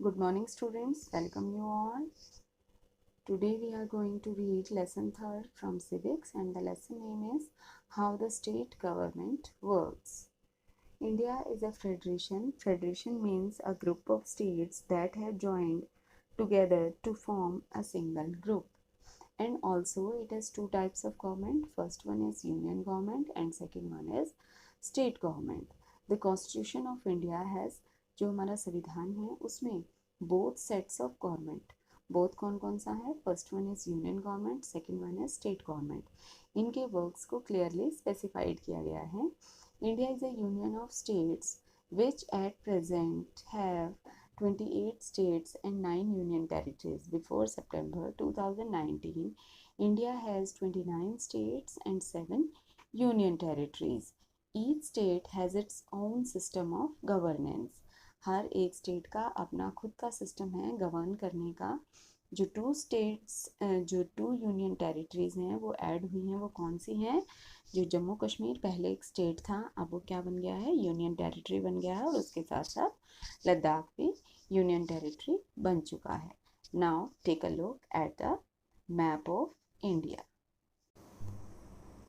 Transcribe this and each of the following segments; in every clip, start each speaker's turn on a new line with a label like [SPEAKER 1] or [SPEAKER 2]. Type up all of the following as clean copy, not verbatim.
[SPEAKER 1] Good morning students, welcome you all. Today we are going to read lesson 3rd from civics and the lesson name is How the State Government Works. India is a federation. Federation means a group of states that have joined together to form a single group. And also it has two types of government. First one is union government and second one is state government. The Constitution of India has, जो हमारा संविधान है उसमें both sets of government. Both कौन कौन सा है? First one is union government, second one is state government. इनके वर्क्स को क्लियरली स्पेसिफाइड किया गया है। India is a union of states which at present have 28 states and 9 union territories. Before September 2019, India has 29 states and 7 union territories. Each state has its own system of governance. हर एक state का अपना खुद का system है govern करने का। जो to union territories हैं वो ऐड हुई हैं, वो कौन सी हैं? जो जम्मू कश्मीर पहले एक स्टेट था, अब वो क्या बन गया है? यूनियन टेरिटरी बन गया है, और उसके साथ साथ लद्दाख भी यूनियन टेरिटरी बन चुका है। Now take a look at the map of India.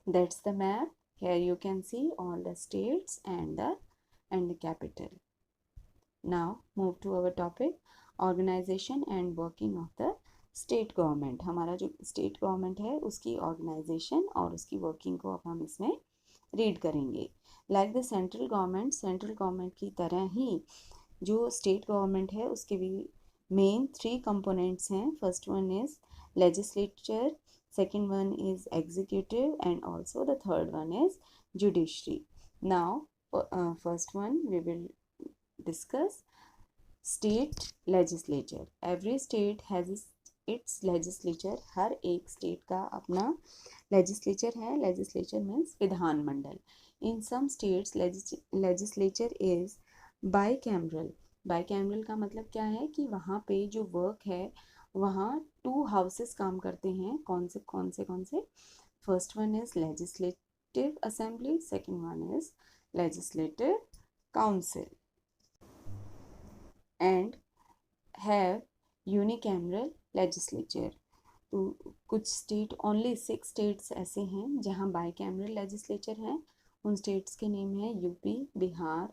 [SPEAKER 1] That's the map. Here you can see all the states and the capital. Now move to our topic, organization and working of the state government. हमारा जो state government है उसकी organization और उसकी working को अब हम इसमें read करेंगे. Like the central government की तरह ही जो state government है उसके भी main 3 components हैं. First one is legislature, second one is executive, and also the third one is judiciary. Now first one we will discuss state legislature. Every state has its legislature. हर एक state का अपना legislature है. Legislature means विधान मंडल. In some states legislature is bicameral. Bicameral का मतलब क्या है कि वहाँ पे जो वर्क है वहाँ 2 हाउसेस काम करते हैं. कौन से? First one is legislative assembly, second one is legislative council, and have unicameral legislature. तो कुछ स्टेट, ओनली 6 स्टेट्स ऐसे हैं जहाँ बाईकैमरल लेजिस्लेचर हैं. उन स्टेट्स के नेम हैं यूपी, बिहार,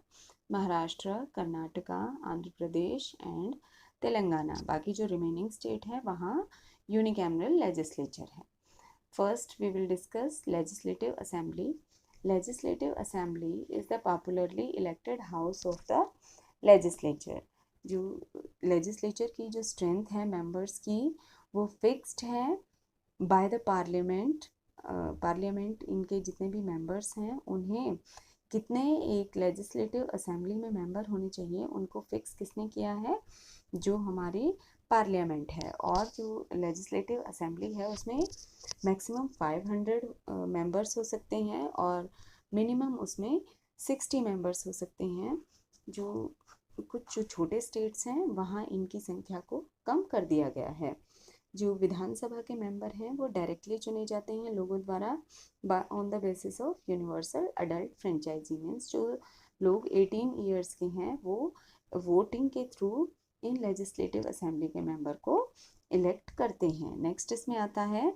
[SPEAKER 1] महाराष्ट्र, कर्नाटका, आंध्र प्रदेश एंड तेलंगाना. बाकी जो रिमेनिंग स्टेट है वहाँ यूनिकैमरल लेजिस्लेचर है. First we will discuss legislative assembly. Legislative assembly is the popularly elected house of the legislature. जो लेजिस्लेचर की जो स्ट्रेंथ है मेंबर्स की वो फिक्स्ड है बाय द पार्लियामेंट. पार्लियामेंट इनके जितने भी मेंबर्स हैं उन्हें कितने एक लेजिस्लेटिव असेंबली में मेंबर होने चाहिए उनको फिक्स किसने किया है? जो हमारी पार्लियामेंट है. और जो लेजिस्लेटिव असेंबली है उसमें मैक्सिमम 500 मेंबर्स हो सकते हैं और मिनिमम उसमें 60 मेंबर्स हो सकते हैं. जो कुछ जो छोटे स्टेट्स हैं वहाँ इनकी संख्या को कम कर दिया गया है. जो विधानसभा के मेंबर हैं वो डायरेक्टली चुने जाते हैं लोगों द्वारा on the basis of universal adult franchise. Means जो लोग 18 ईयर्स के हैं वो वोटिंग के थ्रू इन लेजिस्लेटिव असेंबली के मेंबर को इलेक्ट करते हैं. नेक्स्ट इसमें आता है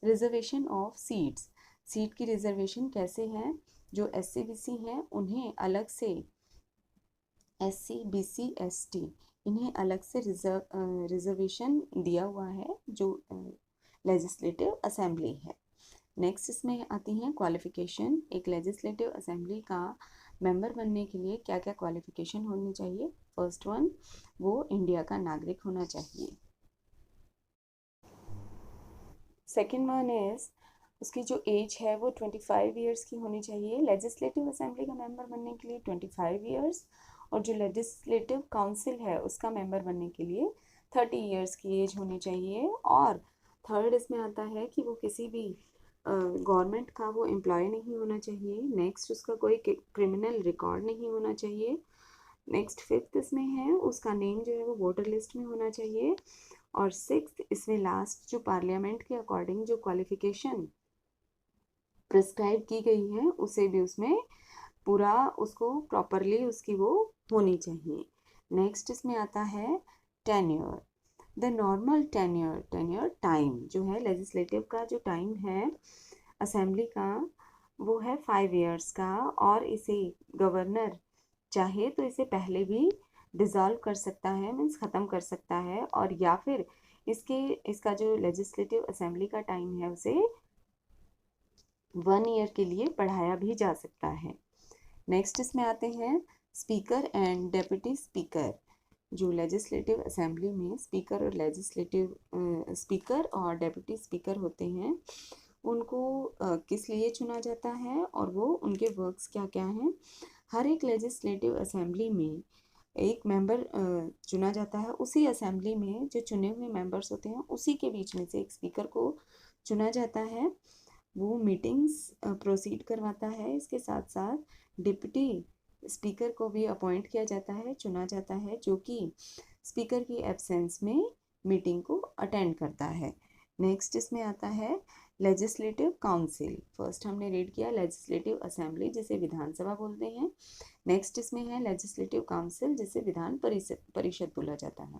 [SPEAKER 1] रिजर्वेशन ऑफ सीट्स. सीट की रिजर्वेशन कैसे है? जो SC/BC हैं उन्हें अलग से, SC, BC, ST इन्हें अलग से रिजर्वेशन दिया हुआ है जो लेजिस्लेटिव असेंबली है. नेक्स्ट इसमें आती हैं क्वालिफिकेशन. एक लेजिस्लेटिव असेंबली का मेंबर बनने के लिए क्या क्या क्वालिफिकेशन होनी चाहिए? फर्स्ट वन, वो इंडिया का नागरिक होना चाहिए. सेकेंड वन इज उसकी जो एज है वो 25 ईयर्स की होनी चाहिए. लेजिस्लेटिव असेंबली का मेंबर बनने के लिए 25 ईयर्स, और जो लेजिस्लेटिव काउंसिल है उसका मेंबर बनने के लिए 30 ईयर्स की एज होनी चाहिए. और थर्ड इसमें आता है कि वो किसी भी गवर्नमेंट का वो एम्प्लॉय नहीं होना चाहिए. नेक्स्ट उसका कोई क्रिमिनल रिकॉर्ड नहीं होना चाहिए. नेक्स्ट फिफ्थ इसमें है उसका नेम जो है वो वोटर लिस्ट में होना चाहिए. और सिक्स्थ इसमें लास्ट जो पार्लियामेंट के अकॉर्डिंग जो क्वालिफिकेशन प्रिस्क्राइब की गई है उसे भी उसमें पूरा उसको प्रॉपरली उसकी वो होनी चाहिए. नेक्स्ट इसमें आता है tenure. The normal tenure time जो है लेजिस्लेटिव का जो टाइम है असेंबली का वो है 5 इयर्स का, और इसे गवर्नर चाहे तो इसे पहले भी डिसॉल्व कर सकता है, मीन्स ख़त्म कर सकता है, और या फिर इसका जो लेजिस्लेटिव असेंबली का टाइम है उसे 1 ईयर के लिए बढ़ाया भी जा सकता है। नेक्स्ट इसमें आते हैं स्पीकर एंड डेप्यूटी स्पीकर। जो लेजिस्लेटिव असेंबली में स्पीकर और डेप्यूटी स्पीकर होते हैं उनको किस लिए चुना जाता है और वो उनके वर्क्स क्या क्या हैं। हर एक लेजिस्लेटिव असेंबली में एक मेंबर चुना जाता है, उसी असेंबली में जो चुने हुए मेंबर्स होते हैं उसी के बीच में से एक स्पीकर को चुना जाता है। वो मीटिंग्स प्रोसीड करवाता है। इसके साथ साथ डिप्टी स्पीकर को भी अपॉइंट किया जाता है, चुना जाता है, जो कि स्पीकर की एब्सेंस में मीटिंग को अटेंड करता है। नेक्स्ट इसमें आता है लेजिस्लेटिव काउंसिल। फर्स्ट हमने रीड किया लेजिस्लेटिव असेंबली जिसे विधानसभा बोलते हैं। नेक्स्ट इसमें है लेजिस्लेटिव काउंसिल जिसे विधान परिषद बोला जाता है।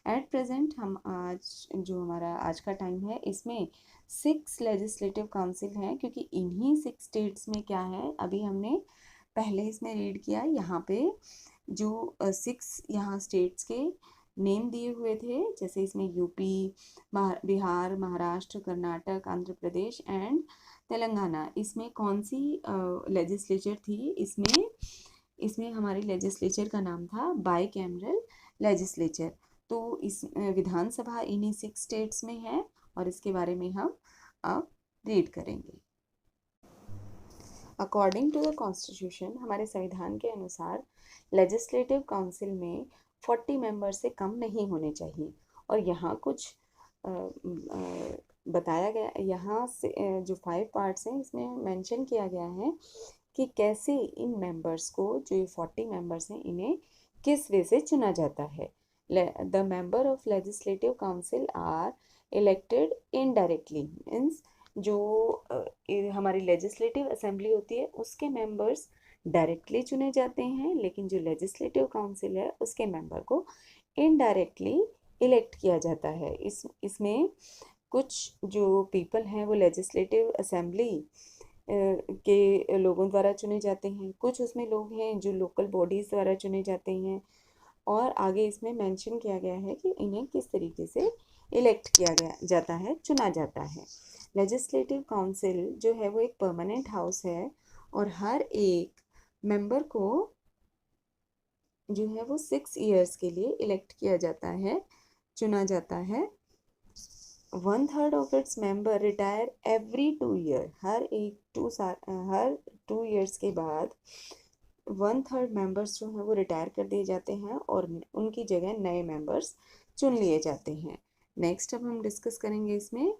[SPEAKER 1] एट प्रेजेंट हम हमारा आज का टाइम है इसमें 6 लेजिस्लेटिव काउंसिल हैं, क्योंकि इन्हीं 6 स्टेट्स में क्या है अभी हमने पहले इसमें रीड किया। यहाँ पे जो 6 यहाँ स्टेट्स के नेम दिए हुए थे, जैसे इसमें यूपी, बिहार, महाराष्ट्र, कर्नाटक, आंध्र प्रदेश एंड तेलंगाना। इसमें कौन सी लेजिस्लेचर थी? इसमें हमारी लेजिस्लेचर का नाम था बाई कैमरल लेजिस्लेचर। तो इस विधानसभा इन्हीं 6 स्टेट्स में है और इसके बारे में हम अब रीड करेंगे। अकॉर्डिंग टू द कॉन्स्टिट्यूशन, हमारे संविधान के अनुसार लेजिस्लेटिव काउंसिल में 40 मेंबर से कम नहीं होने चाहिए। और यहाँ कुछ बताया गया, यहाँ से जो 5 पार्ट्स हैं इसमें मेंशन किया गया है कि कैसे इन मेंबर्स को, जो ये 40 मेंबर्स हैं, इन्हें किस वे से चुना जाता है। The member of legislative council are elected indirectly, means जो हमारी लेजिस्लेटिव असेंबली होती है उसके मेंबर्स डायरेक्टली चुने जाते हैं, लेकिन जो लेजिस्लेटिव काउंसिल है उसके मेंबर को इनडायरेक्टली इलेक्ट किया जाता है। इसमें कुछ जो पीपल हैं वो लेजिस्लेटिव असेंबली के लोगों द्वारा चुने जाते हैं, कुछ उसमें लोग हैं जो लोकल बॉडीज़ द्वारा चुने जाते हैं, और आगे इसमें मेंशन किया गया है कि इन्हें किस तरीके से इलेक्ट किया जाता है, चुना जाता है। लेजिस्लेटिव काउंसिल जो है वो एक परमानेंट हाउस है और हर एक मेंबर को जो है वो 6 इयर्स के लिए इलेक्ट किया जाता है, चुना जाता है। 1/3 of its member retire every 2 year. Her 2 years के बाद 1/3 मेंबर्स जो हैं वो रिटायर कर दिए जाते हैं और उनकी जगह नए मेंबर्स चुन लिए जाते हैं। नेक्स्ट अब हम डिस्कस करेंगे इसमें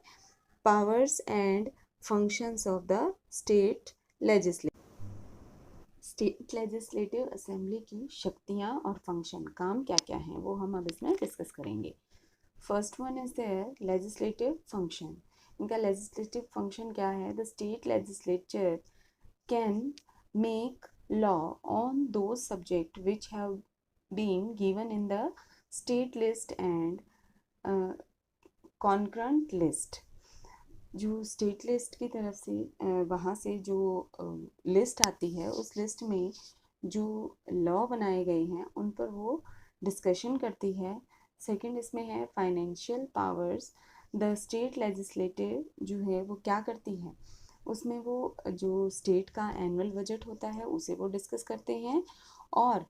[SPEAKER 1] powers and functions of the state legislative assembly की शक्तियाँ और फंक्शन, काम क्या क्या हैं, वो हम अब इसमें डिस्कस करेंगे। First one is there legislative function. इनका लेजिस्लेटिव फंक्शन क्या है? The state legislature can make law on those subject which have been given in the state list and concurrent list. जो स्टेट लिस्ट की तरफ से वहाँ से जो लिस्ट आती है उस लिस्ट में जो लॉ बनाए गए हैं उन पर वो डिस्कशन करती है। सेकंड इसमें है financial powers. The state legislative जो है वो क्या करती है, उसमें वो जो स्टेट का एनुअल बजट होता है उसे वो डिस्कस करते हैं, और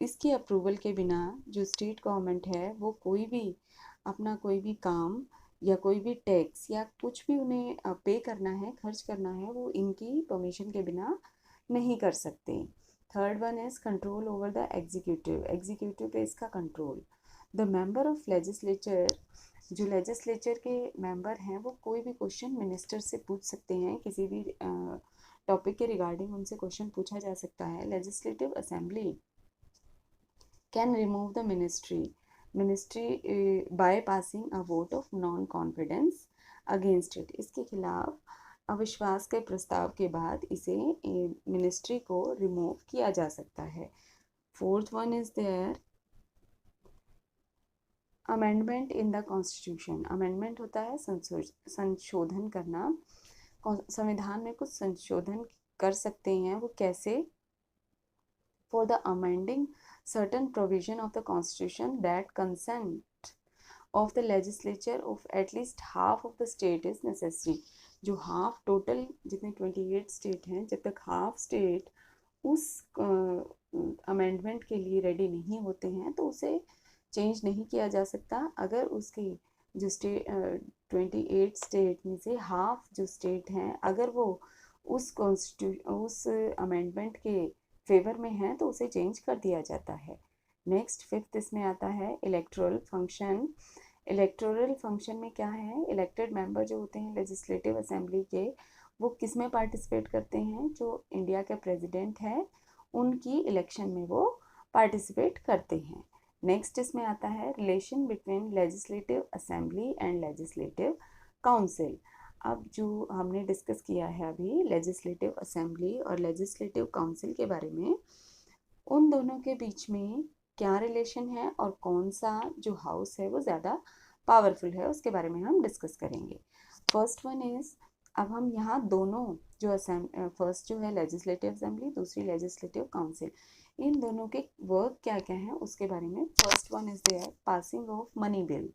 [SPEAKER 1] इसके अप्रूवल के बिना जो स्टेट गवर्नमेंट है वो कोई भी काम या कोई भी टैक्स या कुछ भी उन्हें पे करना है, खर्च करना है, वो इनकी परमिशन के बिना नहीं कर सकते। Third one is control over the executive पे इसका control. The member of legislature, जो लेजिस्लेचर के मेंबर हैं वो कोई भी क्वेश्चन मिनिस्टर से पूछ सकते हैं, किसी भी टॉपिक के रिगार्डिंग उनसे क्वेश्चन पूछा जा सकता है। Legislative assembly can remove the ministry bye passing a vote of non confidence against it. इसके खिलाफ अविश्वास के प्रस्ताव के बाद इसे मिनिस्ट्री को रिमूव किया जा सकता है। Fourth one is there amendment in the constitution, amendment होता है संशोधन करना, संविधान में कुछ संशोधन कर सकते हैं, वो कैसे? For the amending certain provision of the constitution that consent of the legislature of at least half of the state is necessary। जो हाफ टोटल जितने 28 स्टेट हैं, जब तक हाफ स्टेट उस अमेंडमेंट के लिए रेडी नहीं होते हैं तो उसे चेंज नहीं किया जा सकता। अगर उसके जो स्टेट 28 स्टेट में से हाफ जो स्टेट हैं अगर वो उस अमेंडमेंट के फेवर में है तो उसे चेंज कर दिया जाता है। नेक्स्ट फिफ्थ इसमें आता है इलेक्टोरल फंक्शन। इलेक्टोरल फंक्शन में क्या है? इलेक्टेड मेंबर जो होते हैं लेजिस्लेटिव असेंबली के, वो किस में पार्टिसिपेट करते हैं? जो इंडिया के प्रेसिडेंट है उनकी इलेक्शन में वो पार्टिसिपेट करते हैं। नेक्स्ट इसमें आता है relation between legislative assembly and legislative council. अब जो हमने डिस्कस किया है अभी लेजिस्लेटिव असेंबली और लेजिस्लेटिव काउंसिल के बारे में, उन दोनों के बीच में क्या रिलेशन है और कौन सा जो हाउस है वो ज़्यादा पावरफुल है उसके बारे में हम डिस्कस करेंगे। फर्स्ट वन इज़, अब हम यहाँ दोनों जो फर्स्ट जो है लेजिस्लेटिव असेंबली, दूसरी लेजिस्लेटिव काउंसिल, इन दोनों के वर्क क्या क्या है उसके बारे में। First one is there passing of money bill.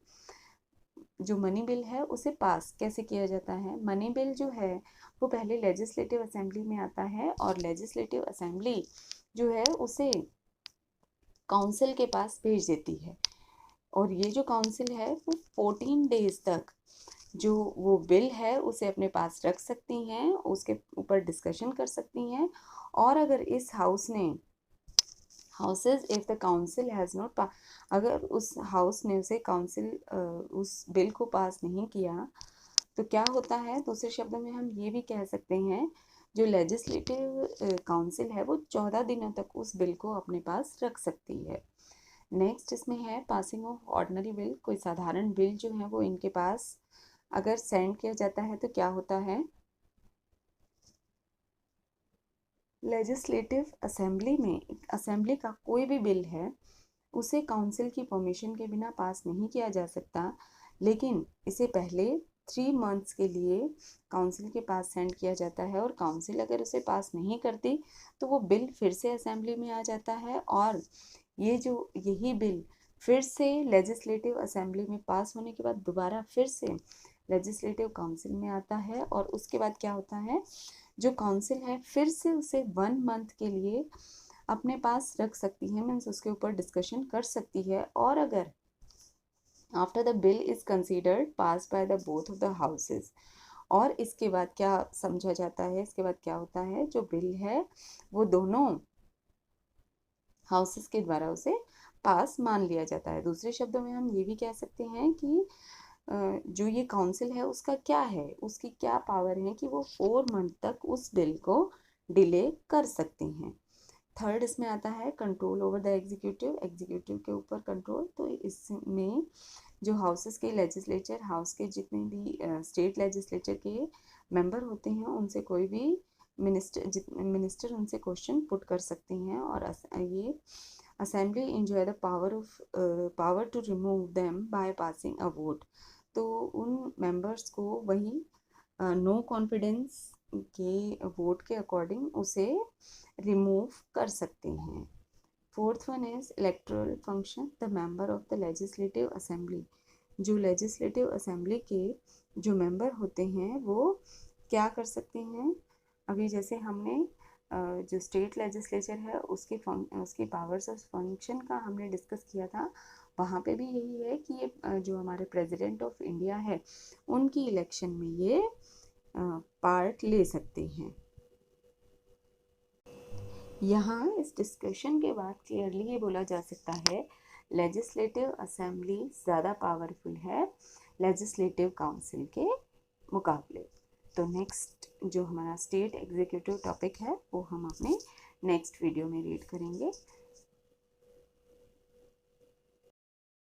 [SPEAKER 1] जो मनी बिल है उसे पास कैसे किया जाता है? मनी बिल जो है वो पहले लेजिस्लेटिव असेंबली में आता है और लेजिस्लेटिव असेंबली जो है उसे काउंसिल के पास भेज देती है, और ये जो काउंसिल है वो 14 डेज तक जो वो बिल है उसे अपने पास रख सकती हैं, उसके ऊपर डिस्कशन कर सकती हैं। और अगर इस हाउस ने houses if the council has not, अगर उस हाउस ने उसे काउंसिल उस बिल को पास नहीं किया तो क्या होता है? दूसरे शब्दों में हम ये भी कह सकते हैं जो लेजिस्लेटिव काउंसिल है वो 14 दिनों तक उस बिल को अपने पास रख सकती है। नेक्स्ट इसमें है पासिंग ऑफ ऑर्डिनरी बिल। कोई साधारण बिल जो है वो इनके पास अगर सेंड किया जाता है तो क्या होता है? लेजिस्लेटिव असेंबली में, असेंबली का कोई भी बिल है उसे काउंसिल की परमिशन के बिना पास नहीं किया जा सकता, लेकिन इसे पहले 3 मंथ्स के लिए काउंसिल के पास सेंड किया जाता है, और काउंसिल अगर उसे पास नहीं करती तो वो बिल फिर से असेंबली में आ जाता है, और यही बिल फिर से लेजिस्लेटिव असेंबली में पास होने के बाद दोबारा फिर से लेजिस्लेटिव काउंसिल में आता है, और उसके बाद क्या होता है? जो काउंसिल है फिर से उसे 1 मंथ के लिए अपने पास रख सकती है, मीन्स उसके ऊपर डिस्कशन कर सकती है। और अगर after the bill is considered pass by the both of the houses, और इसके बाद क्या समझा जाता है? इसके बाद क्या होता है? जो बिल है वो दोनों हाउसेस के द्वारा उसे पास मान लिया जाता है। दूसरे शब्दों में हम ये भी कह सकते हैं कि जो ये काउंसिल है उसका क्या है, उसकी क्या पावर है कि वो 4 मंथ तक उस बिल को डिले कर सकते हैं। थर्ड इसमें आता है control over the executive, executive के ऊपर कंट्रोल। तो इसमें जो हाउसेस के लेजिस्लेचर, हाउस के जितने भी स्टेट लेजिस्लेचर के मेंबर होते हैं उनसे कोई भी मिनिस्टर उनसे क्वेश्चन पुट कर सकते हैं, और ये assembly enjoy the power to remove them by passing a vote. तो उन मेंबर्स को वही नो कॉन्फिडेंस के वोट के अकॉर्डिंग उसे रिमूव कर सकते हैं। Fourth one is electoral function. The member of the legislative assembly, जो लेजिस्लेटिव असेंबली के जो मेंबर होते हैं वो क्या कर सकते हैं? अभी जैसे हमने जो स्टेट लेजिस्लेचर है उसकी पावर्स और फंक्शन का हमने डिस्कस किया था, वहाँ पे भी यही है कि ये जो हमारे प्रेसिडेंट ऑफ इंडिया है उनकी इलेक्शन में ये पार्ट ले सकते हैं। यहाँ इस डिस्कशन के बाद क्लियरली ये बोला जा सकता है लेजिस्लेटिव असेंबली ज़्यादा पावरफुल है लेजिस्लेटिव काउंसिल के मुकाबले। तो नेक्स्ट जो हमारा स्टेट एग्जीक्यूटिव टॉपिक है वो हम अपने नेक्स्ट वीडियो में रीड करेंगे।